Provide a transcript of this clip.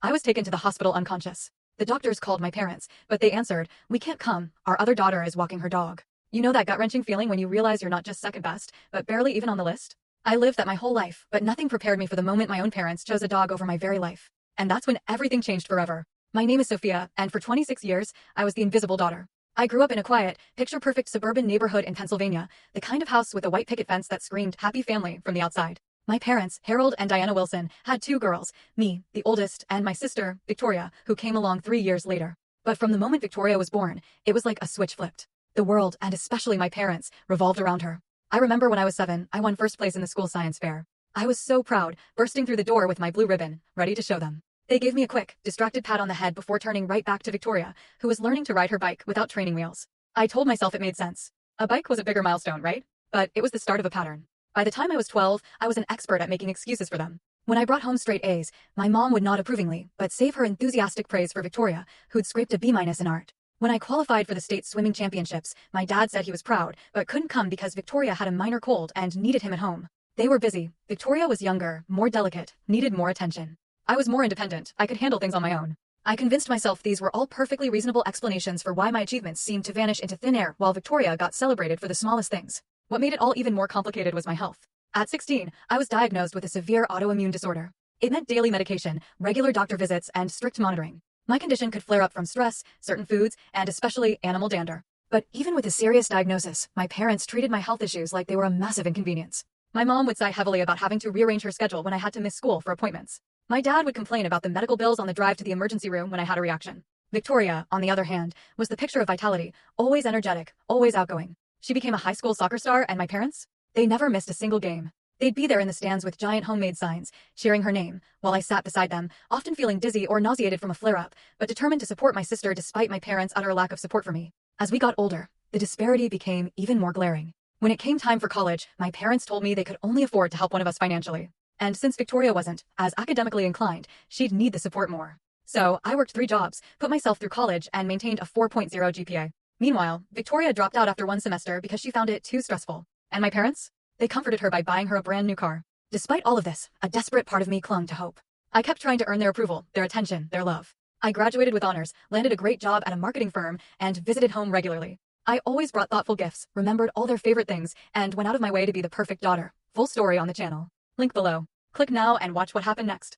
I was taken to the hospital unconscious. The doctors called my parents, but they answered, "We can't come. Our other daughter is walking her dog." You know that gut-wrenching feeling when you realize you're not just second best, but barely even on the list? I lived that my whole life, but nothing prepared me for the moment my own parents chose a dog over my very life. And that's when everything changed forever. My name is Sophia, and for 26 years, I was the invisible daughter. I grew up in a quiet, picture-perfect suburban neighborhood in Pennsylvania, the kind of house with a white picket fence that screamed happy family from the outside. My parents, Harold and Diana Wilson, had two girls, me, the oldest, and my sister, Victoria, who came along 3 years later. But from the moment Victoria was born, it was like a switch flipped. The world, and especially my parents, revolved around her. I remember when I was 7, I won first place in the school science fair. I was so proud, bursting through the door with my blue ribbon, ready to show them. They gave me a quick, distracted pat on the head before turning right back to Victoria, who was learning to ride her bike without training wheels. I told myself it made sense. A bike was a bigger milestone, right? But it was the start of a pattern. By the time I was 12, I was an expert at making excuses for them. When I brought home straight A's, my mom would nod approvingly, but save her enthusiastic praise for Victoria, who'd scraped a B- in art. When I qualified for the state swimming championships, my dad said he was proud, but couldn't come because Victoria had a minor cold and needed him at home. They were busy. Victoria was younger, more delicate, needed more attention. I was more independent. I could handle things on my own. I convinced myself these were all perfectly reasonable explanations for why my achievements seemed to vanish into thin air while Victoria got celebrated for the smallest things. What made it all even more complicated was my health. At 16, I was diagnosed with a severe autoimmune disorder. It meant daily medication, regular doctor visits, and strict monitoring. My condition could flare up from stress, certain foods, and especially animal dander. But even with a serious diagnosis, my parents treated my health issues like they were a massive inconvenience. My mom would sigh heavily about having to rearrange her schedule when I had to miss school for appointments. My dad would complain about the medical bills on the drive to the emergency room when I had a reaction. Victoria, on the other hand, was the picture of vitality, always energetic, always outgoing. She became a high school soccer star, and my parents? They never missed a single game. They'd be there in the stands with giant homemade signs, cheering her name, while I sat beside them, often feeling dizzy or nauseated from a flare-up, but determined to support my sister despite my parents' utter lack of support for me. As we got older, the disparity became even more glaring. When it came time for college, my parents told me they could only afford to help one of us financially. And since Victoria wasn't as academically inclined, she'd need the support more. So I worked 3 jobs, put myself through college, and maintained a 4.0 GPA. Meanwhile, Victoria dropped out after 1 semester because she found it too stressful. And my parents? They comforted her by buying her a brand new car. Despite all of this, a desperate part of me clung to hope. I kept trying to earn their approval, their attention, their love. I graduated with honors, landed a great job at a marketing firm, and visited home regularly. I always brought thoughtful gifts, remembered all their favorite things, and went out of my way to be the perfect daughter. Full story on the channel. Link below. Click now and watch what happened next.